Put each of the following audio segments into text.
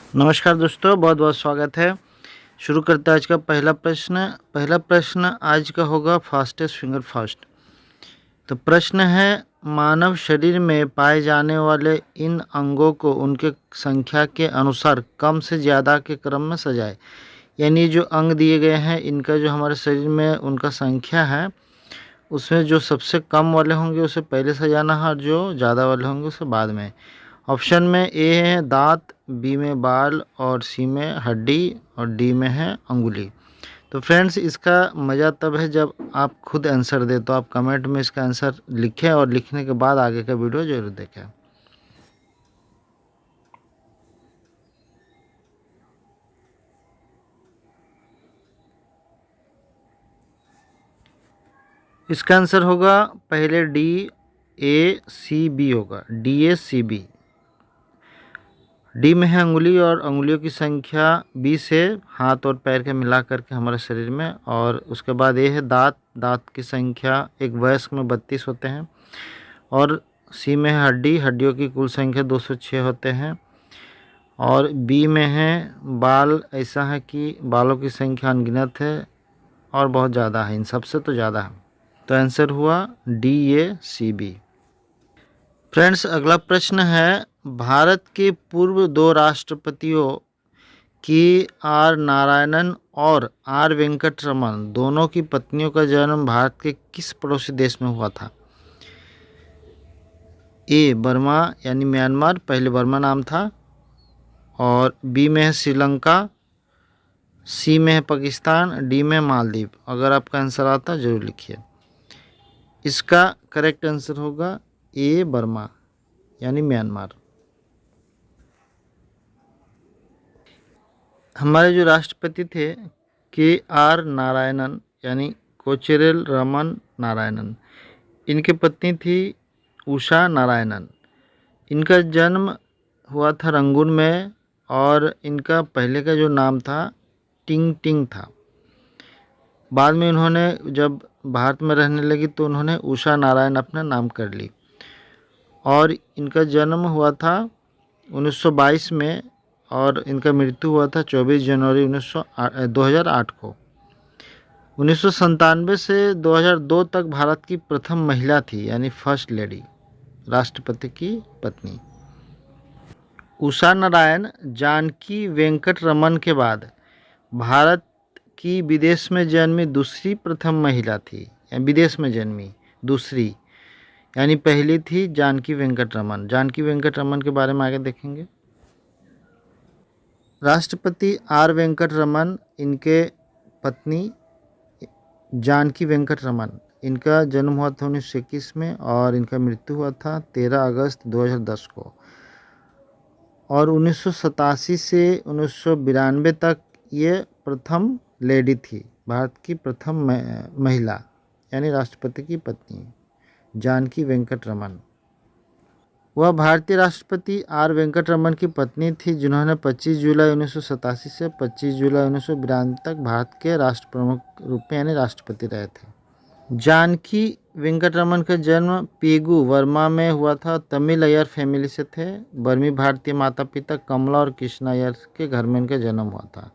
नमस्कार दोस्तों, बहुत बहुत स्वागत है। शुरू करते हैं आज का पहला प्रश्न आज का होगा फास्टेस्ट फिंगर फास्ट। तो प्रश्न है, मानव शरीर में पाए जाने वाले इन अंगों को उनके संख्या के अनुसार कम से ज़्यादा के क्रम में सजाए। यानी जो अंग दिए गए हैं इनका जो हमारे शरीर में उनका संख्या है उसमें जो सबसे कम वाले होंगे उसे पहले सजाना है और जो ज़्यादा वाले होंगे उसे बाद में। ऑप्शन में ए है दांत, बी में बाल और सी में हड्डी और डी में है अंगुली। तो फ्रेंड्स, इसका मज़ा तब है जब आप खुद आंसर दें। तो आप कमेंट में इसका आंसर लिखें और लिखने के बाद आगे का वीडियो जरूर देखें। इसका आंसर होगा पहले DACB होगा, DACB। डी में है अंगुली और अंगुलियों की संख्या 20 है हाथ और पैर के मिला करके हमारे शरीर में। और उसके बाद ये है दांत। दांत की संख्या एक वयस्क में 32 होते हैं। और सी में है हड्डी। हड्डियों की कुल संख्या 206 होते हैं। और बी में है बाल। ऐसा है कि बालों की संख्या अनगिनत है और बहुत ज़्यादा है, इन सबसे तो ज़्यादा है। तो आंसर हुआ DACB। फ्रेंड्स, अगला प्रश्न है, भारत के पूर्व 2 राष्ट्रपतियों KR नारायणन और R वेंकटरमन दोनों की पत्नियों का जन्म भारत के किस पड़ोसी देश में हुआ था? ए बर्मा यानी म्यांमार, पहले बर्मा नाम था। और बी में है श्रीलंका, सी में है पाकिस्तान, डी में मालदीव। अगर आपका आंसर आता है जरूर लिखिए। इसका करेक्ट आंसर होगा ए बर्मा यानी म्यांमार। हमारे जो राष्ट्रपति थे KR नारायणन यानी कोचेरिल रमन नारायणन, इनकी पत्नी थी उषा नारायणन। इनका जन्म हुआ था रंगून में और इनका पहले का जो नाम था टिंग टिंग था। बाद में उन्होंने जब भारत में रहने लगी तो उन्होंने उषा नारायण अपना नाम कर ली। और इनका जन्म हुआ था 1922 में और इनका मृत्यु हुआ था 24 जनवरी 2008 को। 1997 से 2002 तक भारत की प्रथम महिला थी, यानी फर्स्ट लेडी, राष्ट्रपति की पत्नी। उषा नारायण जानकी वेंकट रमन के बाद भारत की विदेश में जन्मी दूसरी प्रथम महिला थी। विदेश में जन्मी दूसरी, यानी पहली थी जानकी वेंकट रमन। जानकी वेंकट रमन के बारे में आगे देखेंगे। राष्ट्रपति R वेंकट रमन, इनके पत्नी जानकी वेंकट रमन, इनका जन्म हुआ था 1921 में और इनका मृत्यु हुआ था 13 अगस्त 2010 को। और 1987 से 1992 तक ये प्रथम लेडी थी, भारत की प्रथम महिला यानी राष्ट्रपति की पत्नी जानकी वेंकट रमन। वह भारतीय राष्ट्रपति R वेंकट रमन की पत्नी थी जिन्होंने 25 जुलाई 1987 से 25 जुलाई 1992 तक भारत के राष्ट्र प्रमुख रूप में यानी राष्ट्रपति रहे थे। जानकी वेंकट रमन का जन्म पेगू वर्मा में हुआ था। तमिल अय्यर फैमिली से थे। बर्मी भारतीय माता पिता कमला और कृष्णा अय्यर के घर में इनका जन्म हुआ था।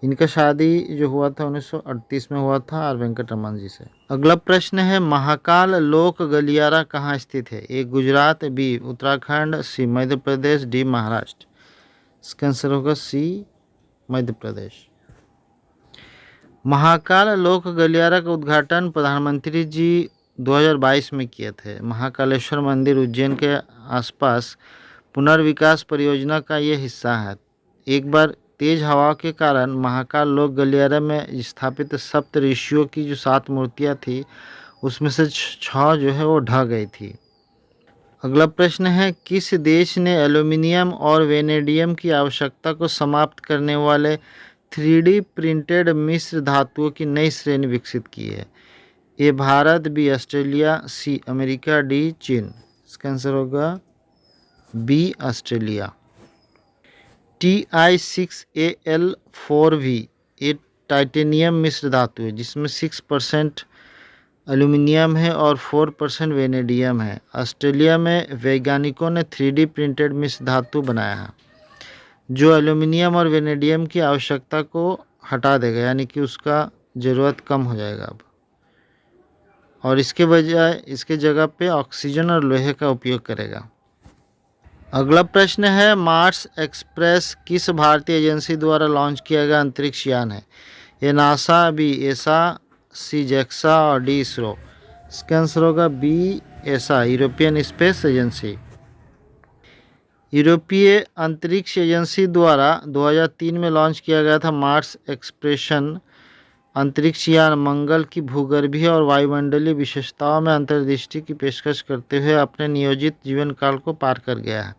इनका शादी जो हुआ था 1938 में हुआ था R वेंकट रमन जी से। अगला प्रश्न है, महाकाल लोक गलियारा कहाँ स्थित है? ए गुजरात, बी उत्तराखंड, सी मध्य प्रदेश, डी महाराष्ट्र। इसका आंसर होगा सी मध्य प्रदेश। महाकाल लोक गलियारा का उद्घाटन प्रधानमंत्री जी 2022 में किए थे। महाकालेश्वर मंदिर उज्जैन के आसपास पुनर्विकास परियोजना का ये हिस्सा है। एक बार तेज हवा के कारण महाकाल लोक गलियारा में स्थापित सप्त ऋषियों की जो 7 मूर्तियां थी उसमें से 6 जो है वो ढह गई थी। अगला प्रश्न है, किस देश ने एल्यूमिनियम और वेनेडियम की आवश्यकता को समाप्त करने वाले 3D प्रिंटेड मिश्र धातुओं की नई श्रेणी विकसित की है? A Bharat, B Australia, C America, D चीन। इसका आंसर होगा बी ऑस्ट्रेलिया। Ti6Al4V ये टाइटेनियम मिश्र धातु है जिसमें 6% एल्यूमिनियम है और 4% वेनेडियम है। ऑस्ट्रेलिया में वैज्ञानिकों ने 3D प्रिंटेड मिश्र धातु बनाया है जो एल्यूमिनियम और वेनेडियम की आवश्यकता को हटा देगा, यानी कि उसका ज़रूरत कम हो जाएगा अब, और इसके बजाय इसके जगह पे ऑक्सीजन और लोहे का उपयोग करेगा। अगला प्रश्न है, मार्स एक्सप्रेस किस भारतीय एजेंसी द्वारा लॉन्च किया गया अंतरिक्ष यान है? ए नासा, बी एसा, सी जेक्सा और डी इसरो। इसका आंसर होगा बी एसा, यूरोपियन स्पेस एजेंसी। यूरोपीय अंतरिक्ष एजेंसी द्वारा 2003 में लॉन्च किया गया था मार्स एक्सप्रेशन अंतरिक्ष यान मंगल की भूगर्भीय और वायुमंडलीय विशेषताओं में अंतर्दृष्टि की पेशकश करते हुए अपने नियोजित जीवन काल को पार कर गया है,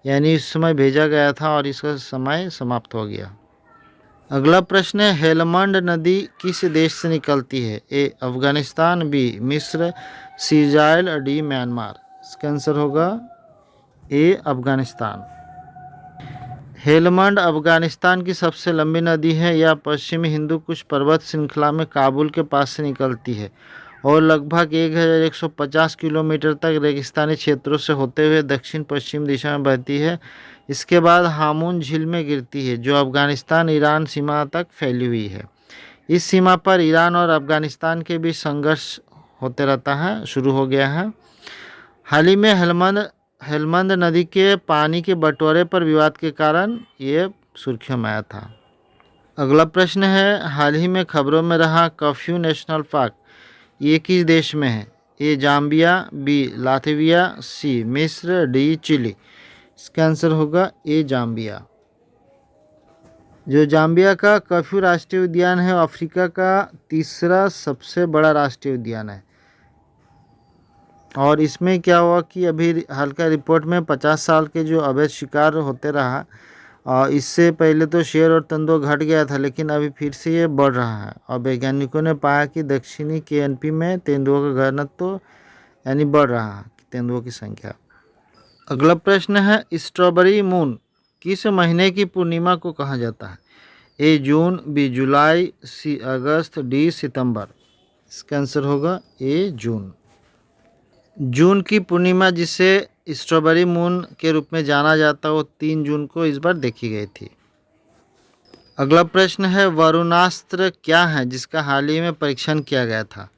यानी इस समय भेजा गया था और इसका समय समाप्त हो गया। अगला प्रश्न है, हेलमंड नदी किस देश से निकलती है? ए अफगानिस्तान, बी मिस्र, सी इजराइल और डी म्यांमार। इसका आंसर होगा ए अफगानिस्तान। हेलमंड अफगानिस्तान की सबसे लंबी नदी है। यह पश्चिमी हिंदू कुश पर्वत श्रृंखला में काबुल के पास से निकलती है और लगभग 1150 किलोमीटर तक रेगिस्तानी क्षेत्रों से होते हुए दक्षिण पश्चिम दिशा में बहती है। इसके बाद हामुन झील में गिरती है, जो अफगानिस्तान ईरान सीमा तक फैली हुई है। इस सीमा पर ईरान और अफगानिस्तान के बीच संघर्ष होते रहता है, शुरू हो गया है। हाल ही में हेलमंद नदी के पानी के बंटवारे पर विवाद के कारण ये सुर्खियों में आया था। अगला प्रश्न है, हाल ही में खबरों में रहा कफ्यू नेशनल पार्क ये किस देश में है? ए जाम्बिया, बी लातविया, सी मिस्र, डी चिली। इसका आंसर होगा ए जाम्बिया। जो जाम्बिया का कफ्यू राष्ट्रीय उद्यान है, अफ्रीका का तीसरा सबसे बड़ा राष्ट्रीय उद्यान है। और इसमें क्या हुआ कि अभी हाल का रिपोर्ट में 50 साल के जो अवैध शिकार होते रहा, इससे पहले तो शेर और तेंदुआ घट गया था, लेकिन अभी फिर से ये बढ़ रहा है और वैज्ञानिकों ने पाया कि दक्षिणी केएनपी में तेंदुओं का घनत्व तो यानी बढ़ रहा है, तेंदुओं की संख्या। अगला प्रश्न है, स्ट्रॉबेरी मून किस महीने की पूर्णिमा को कहा जाता है? ए जून, बी जुलाई, सी अगस्त, डी सितंबर। इसका आंसर होगा ए जून। जून की पूर्णिमा जिसे स्ट्रॉबेरी मून के रूप में जाना जाता है, वो 3 जून को इस बार देखी गई थी। अगला प्रश्न है, वरुणास्त्र क्या है जिसका हाल ही में परीक्षण किया गया था?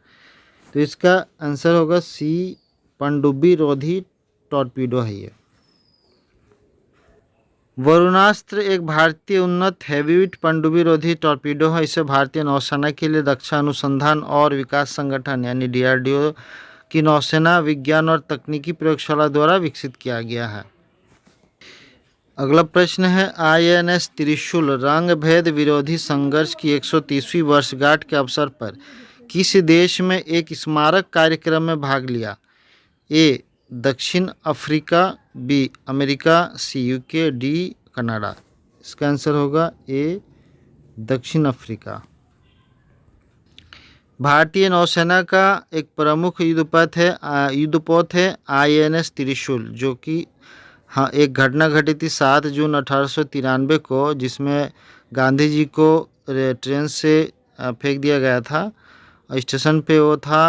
तो इसका आंसर होगा सी पनडुब्बी रोधी टॉर्पीडो है ये। वरुणास्त्र एक भारतीय उन्नत हेवीवेट पनडुब्बी रोधी टॉर्पीडो है। इसे भारतीय नौसेना के लिए रक्षा अनुसंधान और विकास संगठन यानी DRDO की नौसेना विज्ञान और तकनीकी प्रयोगशाला द्वारा विकसित किया गया है। अगला प्रश्न है, INS त्रिशूल रंग भेद विरोधी संघर्ष की 130वीं वर्षगांठ के अवसर पर किस देश में एक स्मारक कार्यक्रम में भाग लिया? ए दक्षिण अफ्रीका, बी अमेरिका, सी UK, डी कनाडा। इसका आंसर होगा ए दक्षिण अफ्रीका। भारतीय नौसेना का एक प्रमुख युद्धपोत है INS त्रिशूल, जो कि एक घटना घटी थी 7 जून 1893 को, जिसमें गांधी जी को ट्रेन से फेंक दिया गया था। स्टेशन पे वो था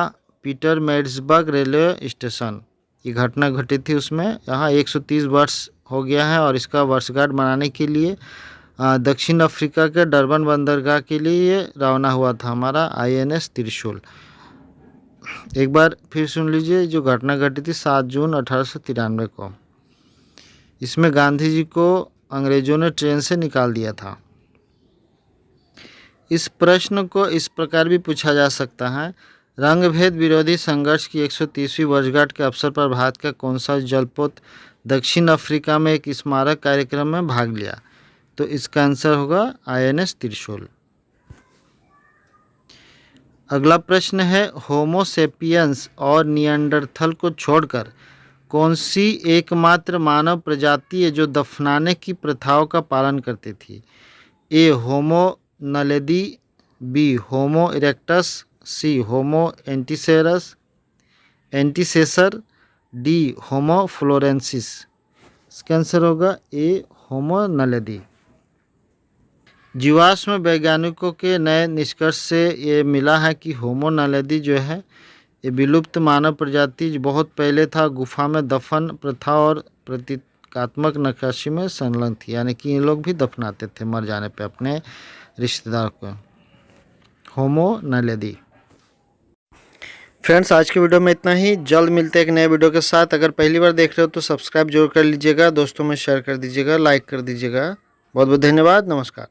पीटरमैरिट्सबर्ग रेलवे स्टेशन। ये घटना घटी थी उसमें। यहाँ 130 वर्ष हो गया है और इसका वर्षगांठ मनाने के लिए दक्षिण अफ्रीका के डरबन बंदरगाह के लिए ये रवाना हुआ था हमारा INS त्रिशूल। एक बार फिर सुन लीजिए, जो घटना घटी थी 7 जून 1893 को। इसमें गांधी जी को अंग्रेजों ने ट्रेन से निकाल दिया था। इस प्रश्न को इस प्रकार भी पूछा जा सकता है, रंगभेद विरोधी संघर्ष की 130वीं वर्षगांठ के अवसर पर भारत का कौन सा जलपोत दक्षिण अफ्रीका में एक स्मारक कार्यक्रम में भाग लिया? तो इसका आंसर होगा INS त्रिशूल। अगला प्रश्न है, होमो सेपियंस और निएंडरथल को छोड़कर कौन सी एकमात्र मानव प्रजाति है जो दफनाने की प्रथाओं का पालन करती थी? ए होमो नलेदी, बी होमो इरेक्टस, सी होमो एंटीसेसर, डी होमो फ्लोरेंसिस। इसका आंसर होगा ए होमो नलेदी। जीवाश्म वैज्ञानिकों के नए निष्कर्ष से ये मिला है कि होमो नलेदी जो है ये विलुप्त मानव प्रजाति बहुत पहले था। गुफा में दफन प्रथा और प्रतीकात्मक नक्काशी में संलग्न थी, यानी कि ये लोग भी दफनाते थे मर जाने पे अपने रिश्तेदार को। होमो नलेदी। फ्रेंड्स, आज की वीडियो में इतना ही। जल्द मिलते हैं एक नए वीडियो के साथ। अगर पहली बार देख रहे हो तो सब्सक्राइब जरूर कर लीजिएगा, दोस्तों में शेयर कर दीजिएगा, लाइक कर दीजिएगा। बहुत बहुत धन्यवाद। नमस्कार।